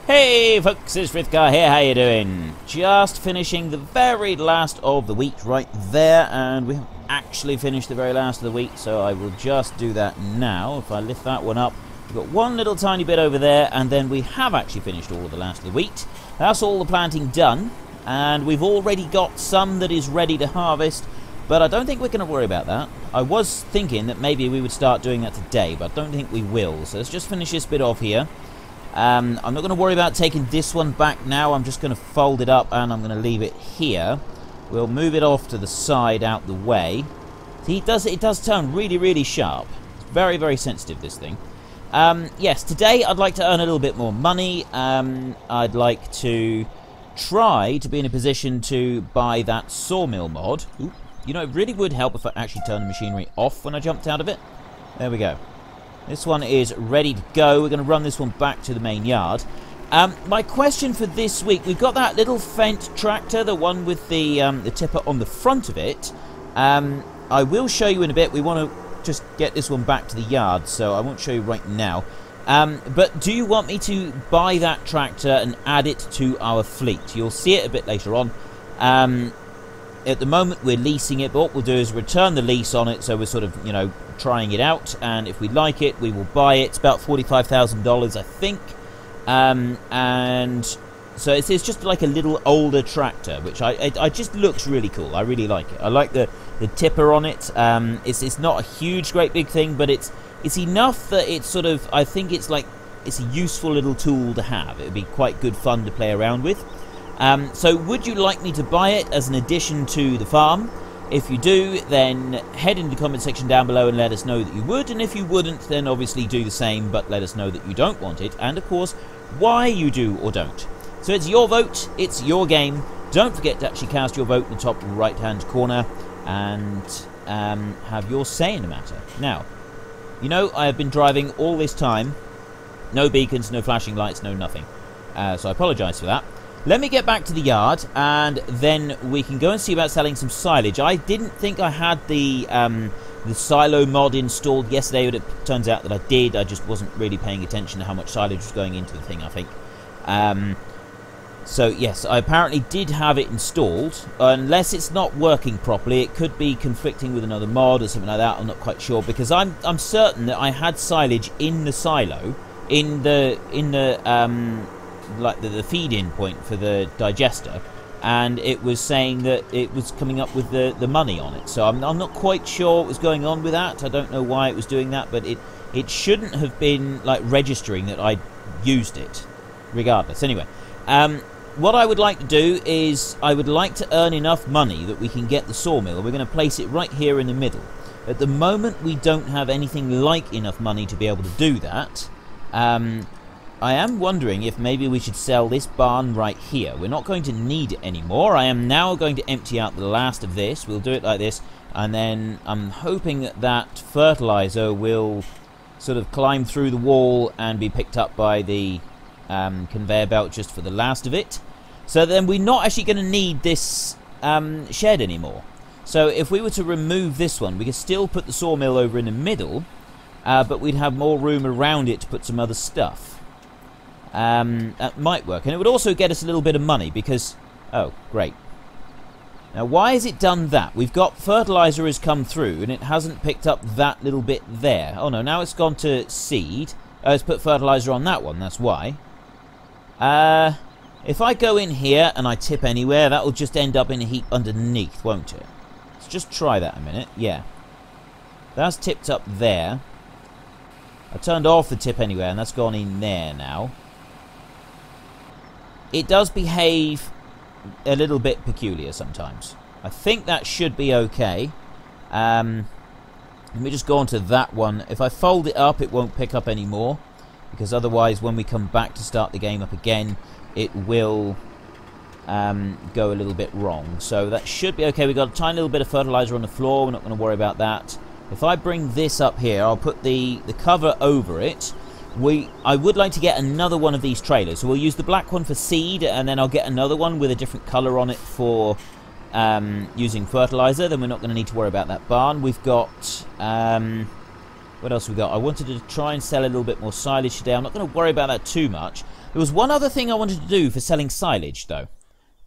Hey folks, it's Frithgar here, how you doing? Just finishing the very last of the wheat right there, and we haven't actually finished the very last of the wheat, so I will just do that now. If I lift that one up, we've got one little tiny bit over there, and then we have actually finished all of the last of the wheat. That's all the planting done, and we've already got some that is ready to harvest, but I don't think we're going to worry about that. I was thinking that maybe we would start doing that today, but I don't think we will, so let's just finish this bit off here. I'm not going to worry about taking this one back now. I'm just going to fold it up and I'm going to leave it here. We'll move it off to the side out the way. See, it does turn really, really sharp. It's very, very sensitive, this thing. Yes, today I'd like to earn a little bit more money. I'd like to try to be in a position to buy that sawmill mod. Ooh, you know, it really would help if I actually turned the machinery off when I jumped out of it. There we go. This one is ready to go. We're going to run this one back to the main yard. My question for this week, we've got that little Fendt tractor, the one with the tipper on the front of it. I will show you in a bit. We want to just get this one back to the yard, so I won't show you right now. But do you want me to buy that tractor and add it to our fleet? You'll see it a bit later on. At the moment, we're leasing it, but what we'll do is return the lease on it, so we're sort of, you know, trying it out, and if we like it, we will buy it. It's about $45,000, I think, and so it's just like a little older tractor, which I just looks really cool. I really like it. I like the tipper on it. It's not a huge, great big thing, but it's enough that it's sort of, I think it's a useful little tool to have. It would be quite good fun to play around with. So would you like me to buy it as an addition to the farm? If you do, then head into the comment section down below and let us know that you would, and if you wouldn't, then obviously do the same, but let us know that you don't want it, and of course, why you do or don't. So it's your vote, it's your game. Don't forget to actually cast your vote in the top right-hand corner, and have your say in the matter. Now, you know, I have been driving all this time, no beacons, no flashing lights, no nothing, so I apologise for that. Let me get back to the yard, and then we can go and see about selling some silage. I didn't think I had the silo mod installed yesterday, but it turns out that I did. I just wasn't really paying attention to how much silage was going into the thing, I think. So, yes, I apparently did have it installed. Unless it's not working properly, it could be conflicting with another mod or something like that. I'm not quite sure, because I'm certain that I had silage in the silo, in the feed-in point for the digester, and it was saying that it was coming up with the money on it. So I'm not quite sure what was going on with that. I don't know why it was doing that, but it shouldn't have been like registering that I used it regardless. Anyway, what I would like to do is I would like to earn enough money that we can get the sawmill. We're going to place it right here in the middle. At the moment, we don't have anything like enough money to be able to do that. I am wondering if maybe we should sell this barn right here. We're not going to need it anymore. I am now going to empty out the last of this. We'll do it like this, and then I'm hoping that that fertilizer will sort of climb through the wall and be picked up by the conveyor belt just for the last of it. So then we're not actually going to need this shed anymore. So if we were to remove this one, we could still put the sawmill over in the middle, but we'd have more room around it to put some other stuff. That might work, and it would also get us a little bit of money because, oh great, now why has it done that? We've got fertilizer has come through and it hasn't picked up that little bit there. Oh no, now it's gone to seed. It's put fertilizer on that one, that's why. If I go in here and I tip anywhere, that will just end up in a heap underneath, won't it? Let's just try that a minute. Yeah, that's tipped up there. I turned off the tip anywhere and that's gone in there now. It does behave a little bit peculiar sometimes. I think that should be okay. Let me just go on to that one. If I fold it up, it won't pick up anymore, because otherwise when we come back to start the game up again, it will go a little bit wrong. So that should be okay. We've got a tiny little bit of fertilizer on the floor. We're not going to worry about that. If I bring this up here, I'll put the cover over it. I would like to get another one of these trailers. So we'll use the black one for seed, and then I'll get another one with a different colour on it for using fertilizer. Then we're not going to need to worry about that barn. We've got What else we got? I wanted to try and sell a little bit more silage today. I'm not going to worry about that too much. There was one other thing I wanted to do for selling silage, though.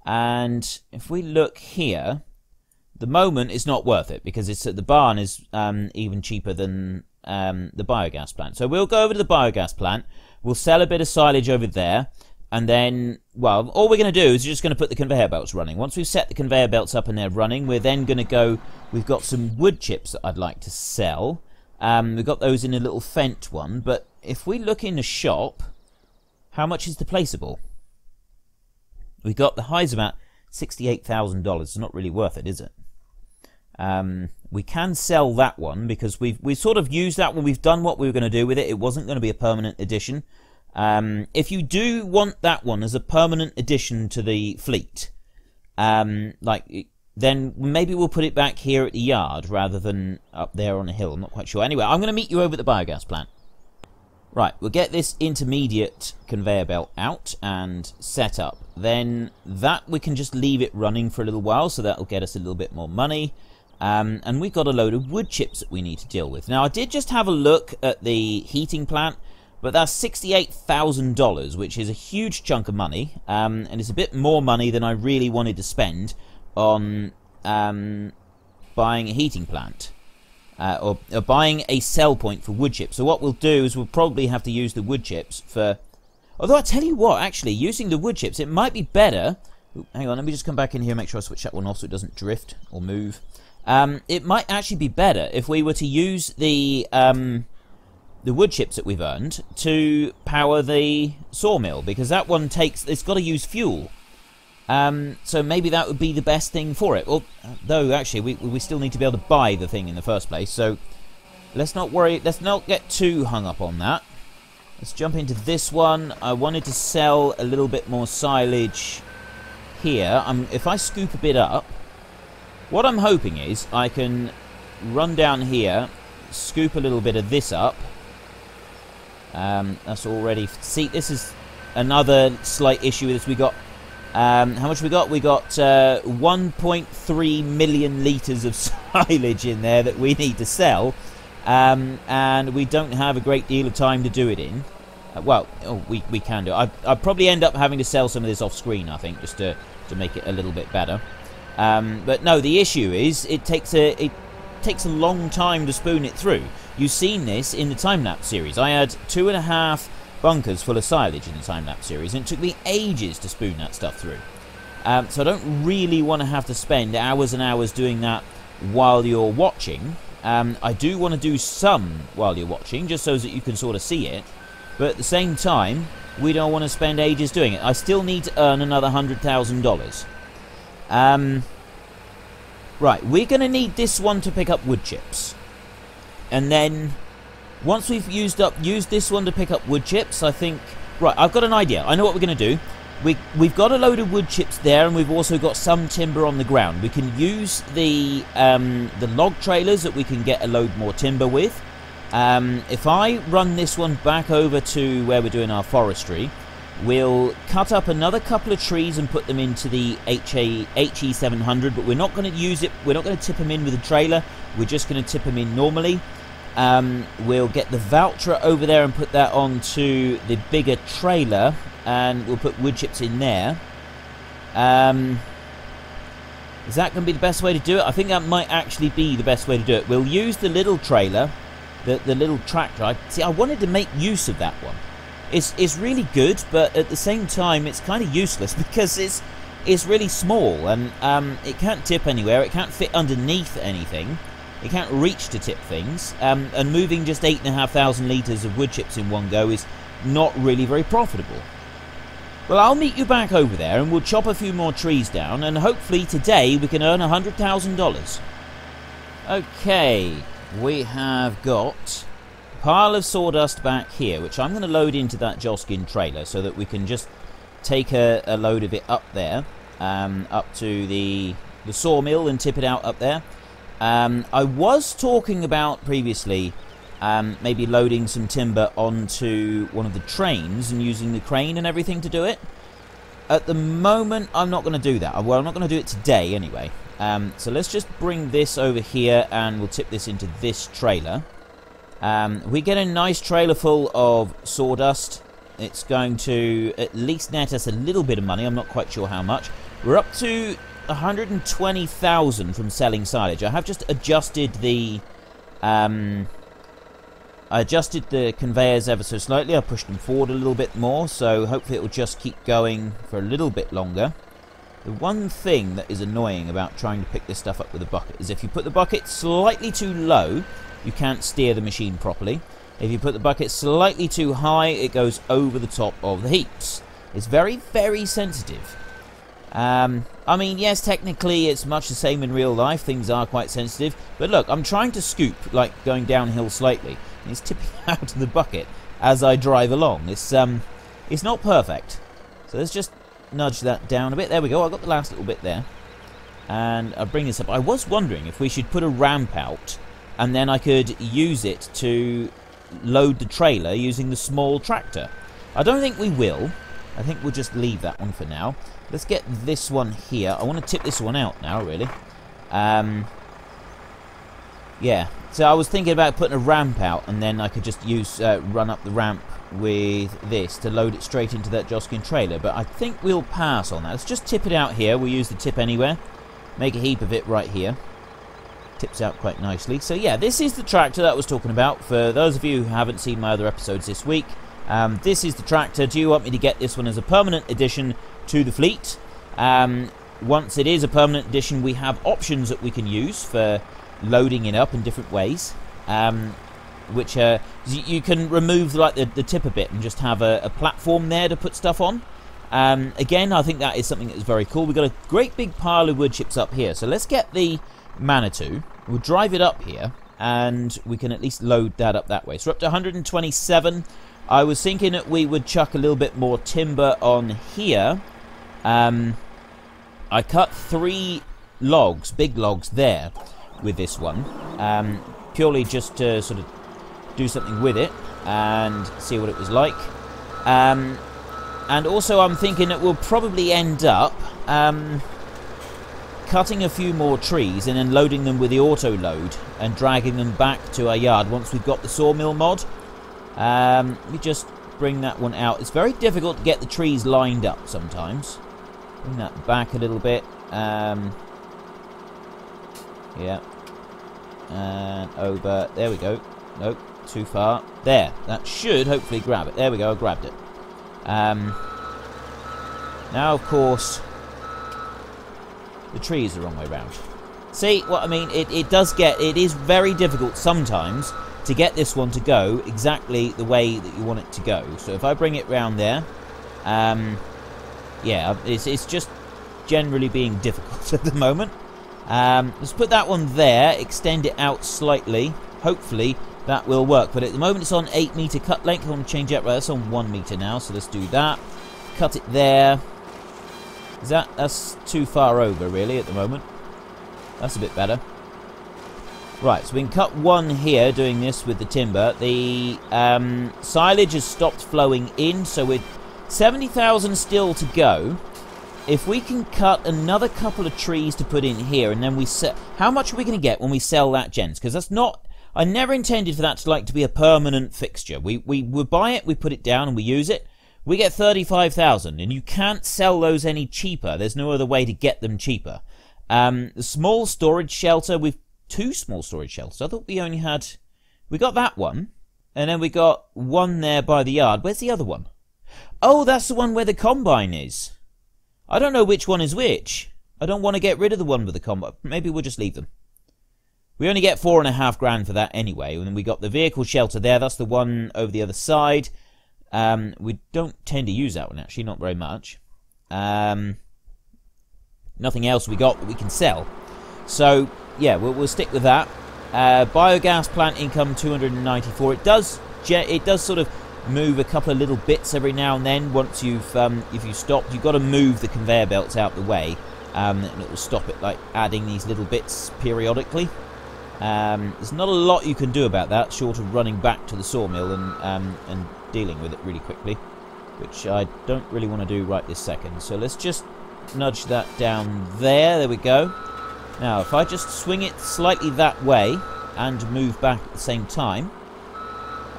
And if we look here, the moment it's not worth it because it's the barn is even cheaper than the biogas plant. So we'll go over to the biogas plant. We'll sell a bit of silage over there. And then, well, all we're going to do is just going to put the conveyor belts running. Once we've set the conveyor belts up and they're running, we're then going to go... We've got some wood chips that I'd like to sell. We've got those in a little Fendt one. But if we look in the shop, how much is the placeable? We got the highs about $68,000. It's not really worth it, is it? We can sell that one because we've sort of used that one. We've done what we were going to do with it. It wasn't going to be a permanent addition. If you do want that one as a permanent addition to the fleet, then maybe we'll put it back here at the yard rather than up there on a hill. I'm not quite sure. Anyway, I'm going to meet you over at the biogas plant. Right, we'll get this intermediate conveyor belt out and set up. Then that we can just leave it running for a little while, so that'll get us a little bit more money. And we've got a load of wood chips that we need to deal with. Now, I did just have a look at the heating plant, but that's $68,000, which is a huge chunk of money, and it's a bit more money than I really wanted to spend on buying a heating plant. Or buying a sell point for wood chips. So what we'll do is we'll probably have to use the wood chips for... Although I tell you what, actually, using the wood chips, it might be better... Ooh, hang on, let me just come back in here and make sure I switch that one off so it doesn't drift or move. It might actually be better if we were to use the wood chips that we've earned to power the sawmill, because that one takes... It's got to use fuel. So maybe that would be the best thing for it. Well, though, actually, we still need to be able to buy the thing in the first place. So let's not worry. Let's not get too hung up on that. Let's jump into this one. I wanted to sell a little bit more silage here. If I scoop a bit up, what I'm hoping is I can run down here, scoop a little bit of this up. That's already... See, this is another slight issue with this. We got... how much we got? We got 1.3 million litres of silage in there that we need to sell, and we don't have a great deal of time to do it in. We can do it. I'll probably end up having to sell some of this off screen, I think, just to make it a little bit better. But no, the issue is it takes a long time to spoon it through. You've seen this in the time-lapse series. I had 2.5 bunkers full of silage in the time-lapse series, and it took me ages to spoon that stuff through. So I don't really want to have to spend hours and hours doing that while you're watching. I do want to do some while you're watching, just so that you can sort of see it, but at the same time, we don't want to spend ages doing it. I still need to earn another $100,000. Right, we're going to need this one to pick up wood chips. And then... Once we've used this one to pick up wood chips, I think... Right, I've got an idea. I know what we're going to do. We've got a load of wood chips there, and we've also got some timber on the ground. We can use the log trailers that we can get a load more timber with. If I run this one back over to where we're doing our forestry, we'll cut up another couple of trees and put them into the HE700, but we're not going to use it. We're not going to tip them in with a trailer. We're just going to tip them in normally. We'll get the Valtra over there and put that onto the bigger trailer, and we'll put wood chips in there. Is that going to be the best way to do it? I think that might actually be the best way to do it. We'll use the little trailer, the little tractor. See, I wanted to make use of that one. It's really good, but at the same time, it's kind of useless because it's really small, and it can't tip anywhere. It can't fit underneath anything. It can't reach to tip things, and moving just 8,500 litres of wood chips in one go is not really very profitable. Well, I'll meet you back over there, and we'll chop a few more trees down, and hopefully today we can earn $100,000. Okay, we have got a pile of sawdust back here, which I'm going to load into that Joskin trailer so that we can just take a load of it up there, up to the sawmill and tip it out up there. I was talking about previously maybe loading some timber onto one of the trains and using the crane and everything to do it. At the moment, I'm not going to do that. Well, I'm not going to do it today anyway. So let's just bring this over here and we'll tip this into this trailer. We get a nice trailer full of sawdust. It's going to at least net us a little bit of money. I'm not quite sure how much. We're up to 120,000 from selling silage. I have just adjusted the conveyors ever so slightly. I pushed them forward a little bit more, so hopefully it will just keep going for a little bit longer. The one thing that is annoying about trying to pick this stuff up with a bucket is if you put the bucket slightly too low, you can't steer the machine properly. If you put the bucket slightly too high, it goes over the top of the heaps. It's very, very sensitive. I mean, yes, technically it's much the same in real life. Things are quite sensitive. But look, I'm trying to scoop, like going downhill slightly. And it's tipping out of the bucket as I drive along. It's not perfect. So let's just nudge that down a bit. There we go. I got the last little bit there. And I'll bring this up. I was wondering if we should put a ramp out and then I could use it to load the trailer using the small tractor. I don't think we will. I think we'll just leave that one for now. Let's get this one here. I want to tip this one out now, really. Yeah. So I was thinking about putting a ramp out, and then I could just use run up the ramp with this to load it straight into that Joskin trailer. But I think we'll pass on that. Let's just tip it out here. We'll use the tip anywhere. Make a heap of it right here. Tips out quite nicely. So yeah, this is the tractor that I was talking about. For those of you who haven't seen my other episodes this week, this is the tractor. Do you want me to get this one as a permanent addition to the fleet? Once it is a permanent addition, we have options that we can use for loading it up in different ways, which you can remove like the tip a bit and just have a platform there to put stuff on. Again, I think that is something that is very cool. We've got a great big pile of wood chips up here, so let's get the Manitou. We'll drive it up here and we can at least load that up that way. So we're up to 127. I was thinking that we would chuck a little bit more timber on here. I cut 3 logs, big logs there with this one, purely just to sort of do something with it and see what it was like. And also I'm thinking that we'll probably end up cutting a few more trees and then loading them with the auto load and dragging them back to our yard once we've got the sawmill mod. We just bring that one out. It's very difficult to get the trees lined up sometimes. Bring that back a little bit. Yeah. And over. There we go. Nope. Too far. There. That should hopefully grab it. There we go. I grabbed it. Now, of course, the tree is the wrong way round. See what I mean? It is very difficult sometimes to get this one to go exactly the way that you want it to go. So if I bring it round there, yeah, it's just generally being difficult at the moment. Let's put that one there, extend it out slightly. Hopefully that will work. But at the moment it's on 8 meter cut length. I want to change it. Right, that's on 1 meter now, so let's do that. Cut it there. That's too far over really at the moment. That's a bit better. Right, so we can cut one here doing this with the timber. The silage has stopped flowing in, so we're 70,000 still to go. If we can cut another couple of trees to put in here, and then we sell, how much are we going to get when we sell that, gents? Because that's not, I never intended for that to be a permanent fixture. We buy it, we put it down, and we use it. We get 35,000, and you can't sell those any cheaper. There's no other way to get them cheaper. The small storage shelter, we've 2 small storage shelters. I thought we only had, we got that one, and then we got one there by the yard. Where's the other one? Oh, that's the one where the combine is. I don't know which one is which. I don't want to get rid of the one with the combine. Maybe we'll just leave them. We only get 4.5 grand for that anyway. And then we got the vehicle shelter there. That's the one over the other side. We don't tend to use that one, actually. Not very much. Nothing else we got that we can sell. So, yeah, we'll stick with that. Biogas plant income 294. It does sort of move a couple of little bits every now and then. Once if you stopped, you've got to move the conveyor belts out the way, and it will stop it, like adding these little bits periodically. There's not a lot you can do about that, short of running back to the sawmill and dealing with it really quickly, which I don't really want to do right this second. So let's just nudge that down there. There we go. Now, if I just swing it slightly that way and move back at the same time,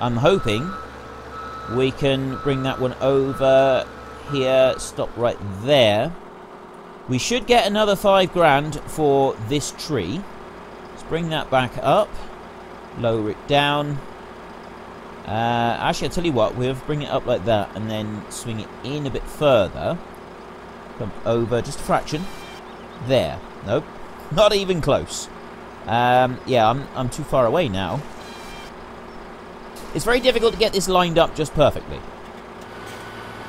I'm hoping we can bring that one over here, stop right there. We should get another 5 grand for this tree. Let's bring that back up, lower it down. Actually, I'll tell you what, we'll bring it up like that and then swing it in a bit further. Come over just a fraction. There. Nope. Not even close. Yeah, I'm too far away now. It's very difficult to get this lined up just perfectly.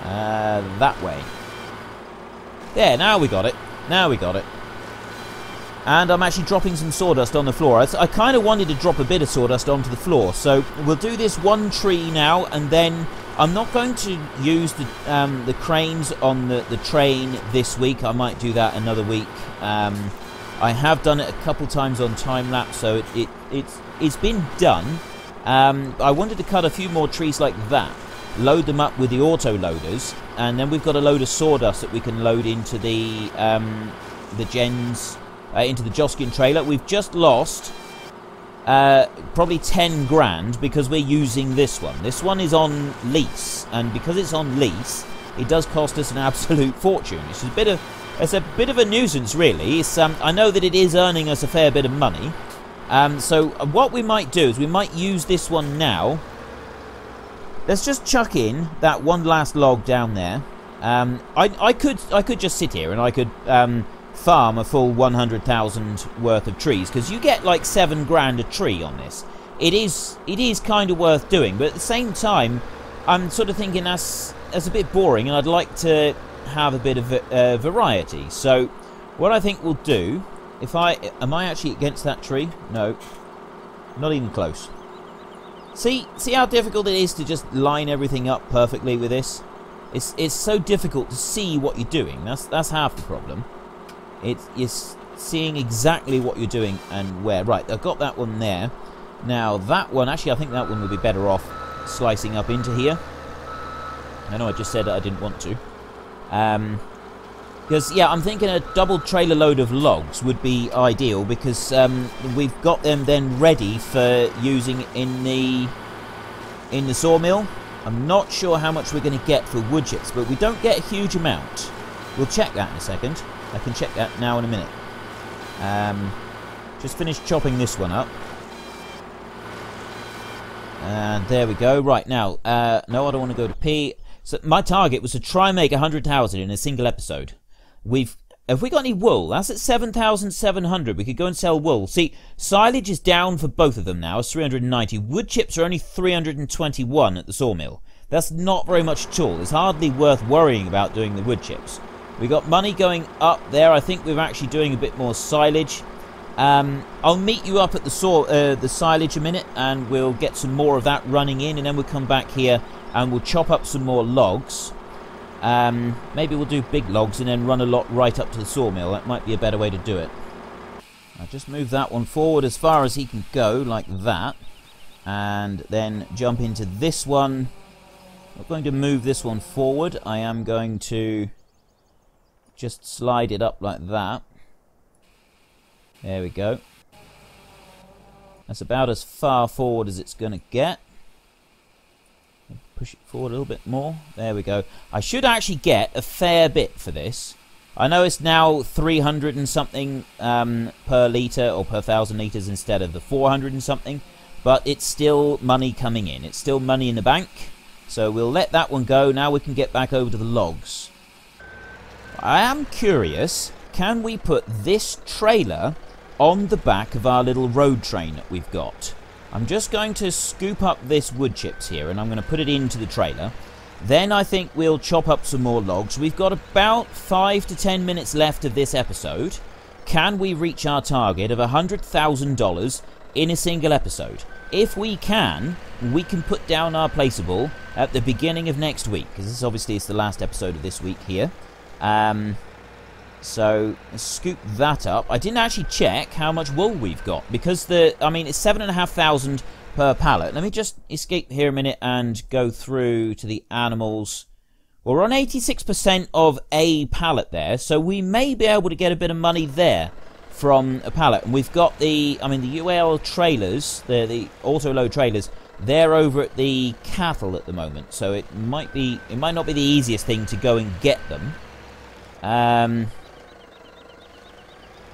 That way. There, now we got it. Now we got it. And I'm actually dropping some sawdust on the floor. I kind of wanted to drop a bit of sawdust onto the floor. So we'll do this one tree now, and then I'm not going to use the cranes on the train this week. I might do that another week. I have done it a couple times on time-lapse, so it's been done. I wanted to cut a few more trees like that, load them up with the auto loaders, and then we've got a load of sawdust that we can load into the gens, into the Joskin trailer. We've just lost probably 10 grand because we're using this one. This one is on lease, and because it's on lease, it does cost us an absolute fortune. It's a bit of a nuisance, really. It's, I know that it is earning us a fair bit of money. So what we might do is we might use this one now. Let's just chuck in that one last log down there. I could just sit here and I could farm a full 100,000 worth of trees, because you get like 7 grand a tree on this. It is kind of worth doing, but at the same time, I'm sort of thinking that's a bit boring, and I'd like to have a bit of variety. So what I think we'll do, am I actually against that tree? No, not even close. See how difficult it is to just line everything up perfectly with this. It's so difficult to see what you're doing. That's half the problem. It's seeing exactly what you're doing and where. Right, I've got that one there. Now that one, actually, I think that one would be better off slicing up into here. I know I just said that I didn't want to. Because, yeah, I'm thinking a double trailer load of logs would be ideal, because we've got them then ready for using in the sawmill. I'm not sure how much we're going to get for wood chips, but we don't get a huge amount. We'll check that in a second. I can check that now in a minute. Just finished chopping this one up. And there we go. Right, now, no, I don't want to go to P. So my target was to try and make 100,000 in a single episode. Have we got any wool? That's at 7,700. We could go and sell wool. See, silage is down for both of them now. It's 390. Wood chips are only 321 at the sawmill. That's not very much at all. It's hardly worth worrying about doing the wood chips. We got money going up there. I think we're actually doing a bit more silage. I'll meet you up at the silage a minute, and we'll get some more of that running in, and then we'll come back here and we'll chop up some more logs. Maybe we'll do big logs and then run a lot right up to the sawmill. That might be a better way to do it. I'll just move that one forward as far as he can go, like that, and then jump into this one. I'm not going to move this one forward. I am going to just slide it up like that. There we go. That's about as far forward as it's going to get. Push it forward a little bit more. There we go. I should actually get a fair bit for this. I know it's now 300 and something per litre, or per 1,000 litres instead of the 400 and something, but it's still money coming in. It's still money in the bank. So we'll let that one go. Now we can get back over to the logs. I am curious, can we put this trailer on the back of our little road train that we've got? I'm just going to scoop up this wood chips here, and I'm going to put it into the trailer. Then I think we'll chop up some more logs. We've got about 5 to 10 minutes left of this episode. Can we reach our target of $100,000 in a single episode? If we can put down our placeable at the beginning of next week, because this obviously is the last episode of this week here. So let's scoop that up. I didn't actually check how much wool we've got, because it's 7,500 per pallet. Let me just escape here a minute and go through to the animals. Well, we're on 86% of a pallet there, so we may be able to get a bit of money there from a pallet. And we've got the UL trailers, the auto load trailers. They're over at the cattle at the moment, so it might not be the easiest thing to go and get them.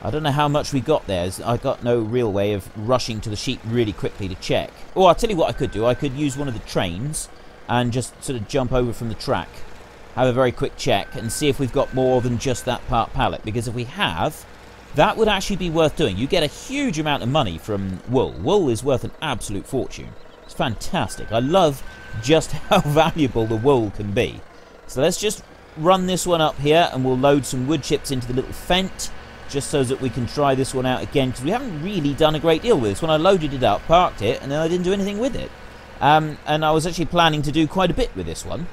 I don't know how much we got there. I got no real way of rushing to the sheep really quickly to check. Oh, I'll tell you what I could do. I could use one of the trains and just sort of jump over from the track, have a very quick check, and see if we've got more than just that part pallet. Because if we have, that would actually be worth doing. You get a huge amount of money from wool. Wool is worth an absolute fortune. It's fantastic. I love just how valuable the wool can be. So let's just run this one up here, and we'll load some wood chips into the little Fendt, just so that we can try this one out again, because we haven't really done a great deal with this. When I loaded it up, parked it, and then I didn't do anything with it. And I was actually planning to do quite a bit with this one.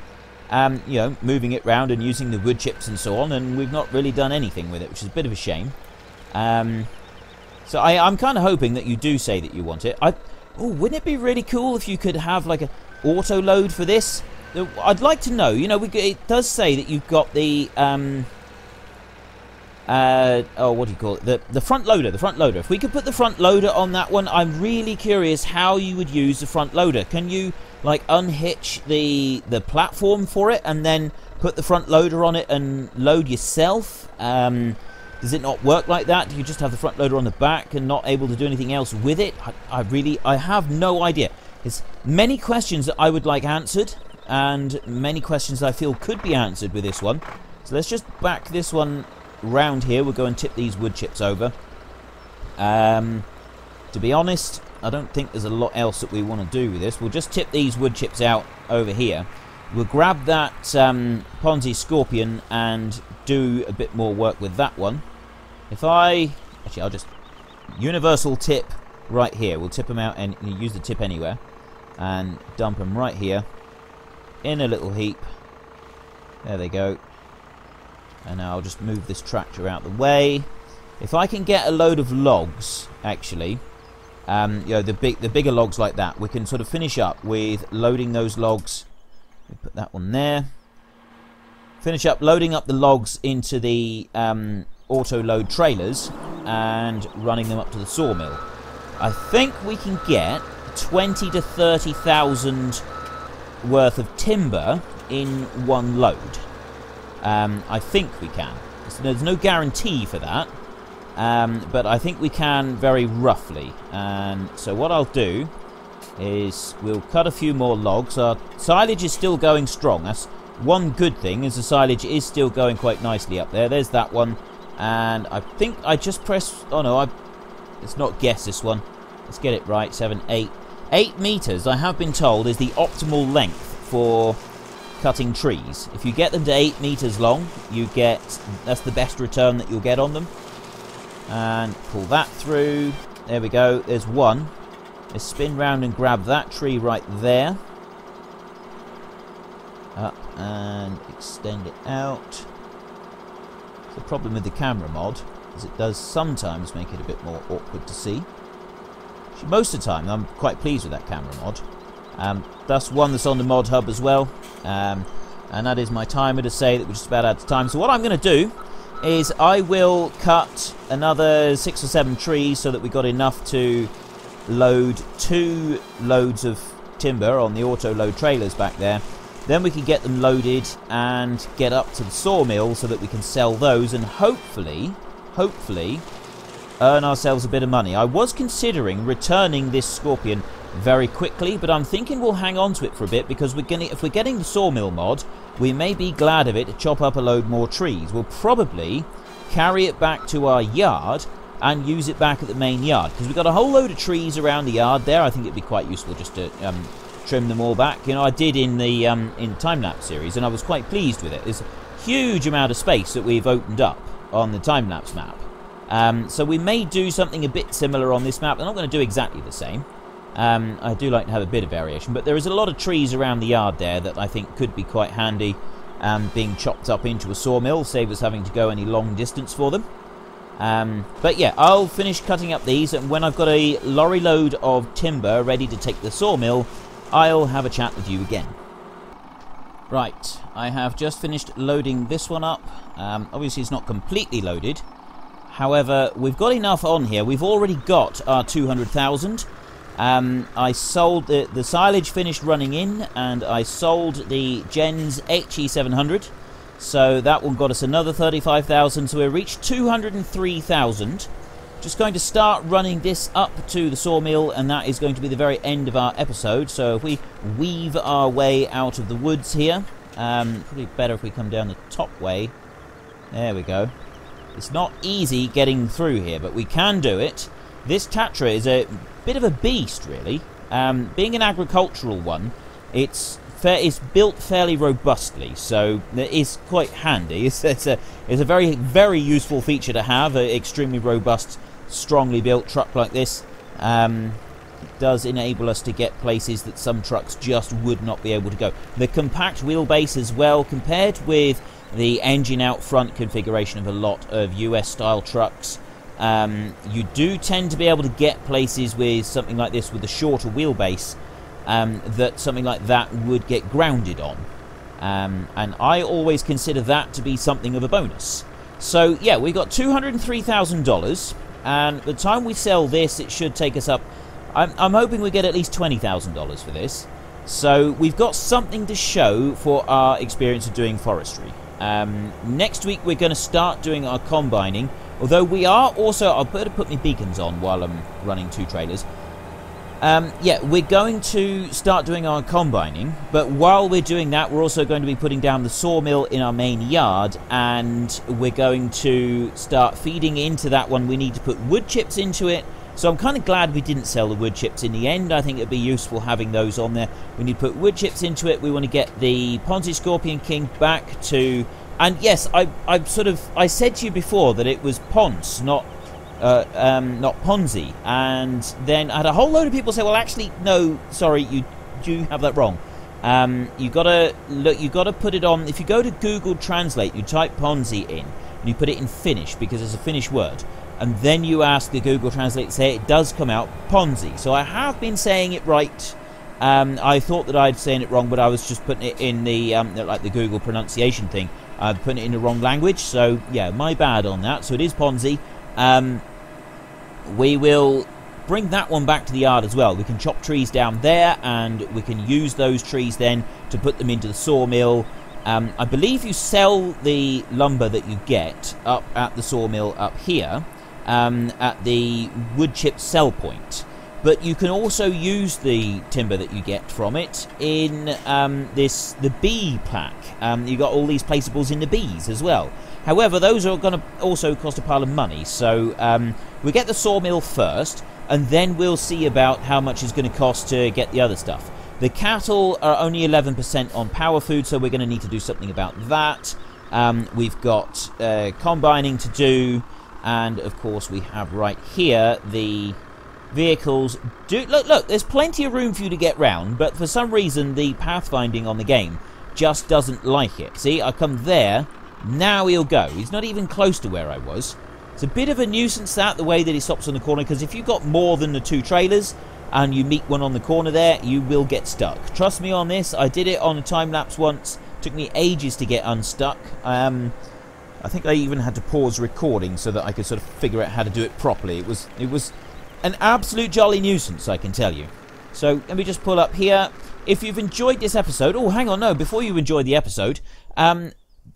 You know, moving it round and using the wood chips and so on, and we've not really done anything with it, which is a bit of a shame. So I'm kind of hoping that you do say that you want it. Oh, wouldn't it be really cool if you could have like an auto load for this? I'd like to know. You know, it does say that you've got the what do you call it? The front loader. The front loader. If we could put the front loader on that one, I'm really curious how you would use the front loader. Can you like unhitch the platform for it and then put the front loader on it and load yourself? Does it not work like that? Do you just have the front loader on the back and not able to do anything else with it? I have no idea. There's many questions that I would like answered, and many questions I feel could be answered with this one. So let's just back this one round here. We'll go and tip these wood chips over. To be honest, I don't think there's a lot else that we want to do with this. We'll just tip these wood chips out over here. We'll grab that Ponzi Scorpion and do a bit more work with that one. Actually, I'll just universal tip right here. We'll tip them out and use the tip anywhere and dump them right here in a little heap. There they go. And now I'll just move this tractor out the way. If I can get a load of logs, actually, you know, the bigger logs like that, we can sort of finish up with loading those logs. Put that one there. Finish up loading up the logs into the auto load trailers and running them up to the sawmill. I think we can get 20 to 30,000 worth of timber in one load. I think we can. There's no guarantee for that, but I think we can very roughly. And so what I'll do is we'll cut a few more logs. Our silage is still going strong. That's one good thing, is the silage is still going quite nicely up there. There's that one. And I think I just pressed... Oh no, let's not guess this one. Let's get it right. 7, 8. 8 meters, I have been told, is the optimal length for cutting trees. If you get them to 8 meters long, that's the best return that you'll get on them. And pull that through. There we go. There's one. Let's spin round and grab that tree right there. Up and extend it out. The problem with the camera mod is it does sometimes make it a bit more awkward to see. Actually, most of the time I'm quite pleased with that camera mod. That's one that's on the mod hub as well. And that is my timer to say that we're just about out of time. So what I'm going to do is I will cut another 6 or 7 trees so that we got enough to load 2 loads of timber on the auto load trailers back there. Then we can get them loaded and get up to the sawmill so that we can sell those and hopefully earn ourselves a bit of money. I was considering returning this Scorpion very quickly, but I'm thinking we'll hang on to it for a bit, because if we're getting the sawmill mod, we may be glad of it to chop up a load more trees. We'll probably carry it back to our yard and use it back at the main yard, because we've got a whole load of trees around the yard there. I think it'd be quite useful just to trim them all back. You know, I did in the time-lapse series, and I was quite pleased with it. There's a huge amount of space that we've opened up on the time-lapse map. So we may do something a bit similar on this map. I'm not going to do exactly the same. I do like to have a bit of variation, but there is a lot of trees around the yard there that I think could be quite handy being chopped up into a sawmill, save us having to go any long distance for them. But yeah, I'll finish cutting up these, and when I've got a lorry load of timber ready to take the sawmill, I'll have a chat with you again. Right, I have just finished loading this one up. Obviously it's not completely loaded. However, we've got enough on here. We've already got our 200,000. I sold the silage finished running in, and I sold the Gens HE700. So that one got us another 35,000. So we reached 203,000. Just going to start running this up to the sawmill, and that is going to be the very end of our episode. So if we weave our way out of the woods here, probably better if we come down the top way. There we go. It's not easy getting through here, but we can do it. This Tatra is a bit of a beast, really. Being an agricultural one, it's built fairly robustly, so it is quite handy. It's a very, very useful feature to have, an extremely robust, strongly built truck like this. It does enable us to get places that some trucks just would not be able to go. The compact wheelbase as well, compared with the engine out front configuration of a lot of US style trucks, you do tend to be able to get places with something like this with a shorter wheelbase that something like that would get grounded on, and I always consider that to be something of a bonus. So yeah, we got $203,000, and by the time we sell this, it should take us up. I'm hoping we get at least $20,000 for this. So we've got something to show for our experience of doing forestry. Next week we're going to start doing our combining, although we are also, I'll better put my beacons on while I'm running two trailers. Yeah, we're going to start doing our combining, but while we're doing that, we're also going to be putting down the sawmill in our main yard, and we're going to start feeding into that one. We need to put wood chips into it, so I'm kind of glad we didn't sell the wood chips in the end. I think it'd be useful having those on there. We need to put wood chips into it. We want to get the Ponzi Scorpion King back to... And yes, I said to you before that it was Ponce, not Ponzi, and then I had a whole load of people say, well, actually, no, sorry, you do have that wrong. You gotta put it on. If you go to Google Translate, you type Ponzi in, and you put it in Finnish because it's a Finnish word, and then you ask the Google Translate to say it does come out Ponzi. So I have been saying it right. I thought that I'd saying it wrong, but I was just putting it in the like the Google pronunciation thing. I've put it in the wrong language, so yeah, my bad on that. So it is Ponzi. We will bring that one back to the yard as well. We can chop trees down there, and we can use those trees then to put them into the sawmill. I believe you sell the lumber that you get up at the sawmill up here at the wood chip sell point. But you can also use the timber that you get from it in the bee pack. You got all these placeables in the bees as well. However, those are going to also cost a pile of money. So we get the sawmill first, and then we'll see about how much it's going to cost to get the other stuff. The cattle are only 11% on power food, so we're going to need to do something about that. We've got combining to do, and of course we have right here the vehicles. Look, there's plenty of room for you to get round, but for some reason the pathfinding on the game just doesn't like it. See, I come there, now he'll go. He's not even close to where I was. It's a bit of a nuisance the way that he stops on the corner, because if you've got more than the two trailers and you meet one on the corner there, you will get stuck. Trust me on this, I did it on a time-lapse once. Took me ages to get unstuck. I think I even had to pause recording so that I could sort of figure out how to do it properly. It was an absolute jolly nuisance, I can tell you. So let me just pull up here. If you've enjoyed this episode... Oh, hang on, no, before you enjoy the episode...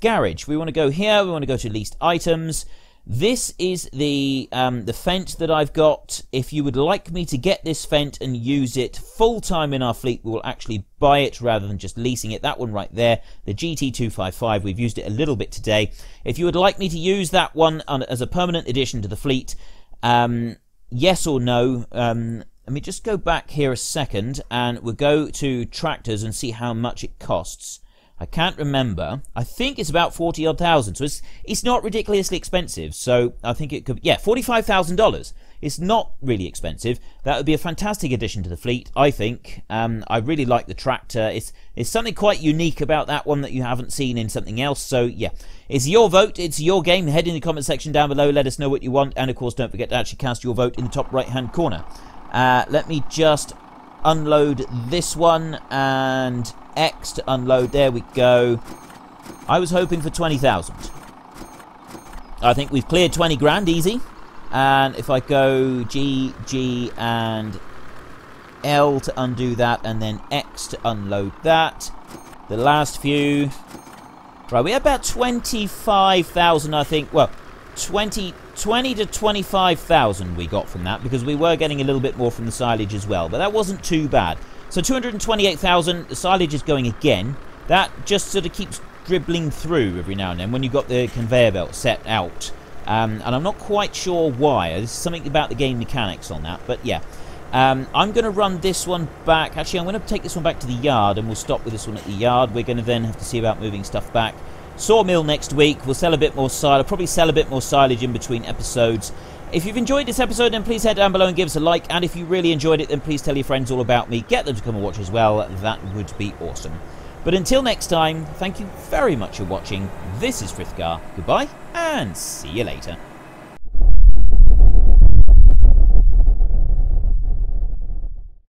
garage. We want to go here. We want to go to leased items. This is the Fendt that I've got. If you would like me to get this Fendt and use it full-time in our fleet, we will actually buy it rather than just leasing it. That one right there, the GT255. We've used it a little bit today. If you would like me to use that one as a permanent addition to the fleet, yes or no? Let me just go back here a second, and we'll go to tractors and see how much it costs. I can't remember. I think it's about 40-odd thousand, so it's not ridiculously expensive. So I think it could, yeah, $45,000. It's not really expensive. That would be a fantastic addition to the fleet, I think. I really like the tractor. It's something quite unique about that one that you haven't seen in something else. So yeah, it's your vote. It's your game. Head in the comment section down below. Let us know what you want, and of course, don't forget to actually cast your vote in the top right-hand corner. Let me just unload this one and X to unload. There we go. I was hoping for 20,000. I think we've cleared 20 grand easy. And if I go G and L to undo that, and then X to unload that. The last few. Right, we had about 25,000, I think. Well, 20 to 25,000 we got from that, because we were getting a little bit more from the silage as well, but that wasn't too bad. So 228,000, the silage is going again. That just sort of keeps dribbling through every now and then when you've got the conveyor belt set out. And I'm not quite sure why. There's something about the game mechanics on that, but yeah. I'm going to run this one back. Actually, I'm going to take this one back to the yard, and we'll stop with this one at the yard. We're going to then have to see about moving stuff back. Sawmill next week. We'll sell a bit more silage. Probably sell a bit more silage in between episodes. If you've enjoyed this episode, then please head down below and give us a like. And if you really enjoyed it, then please tell your friends all about me. Get them to come and watch as well. That would be awesome. But until next time, thank you very much for watching. This is Frithgar. Goodbye, and see you later.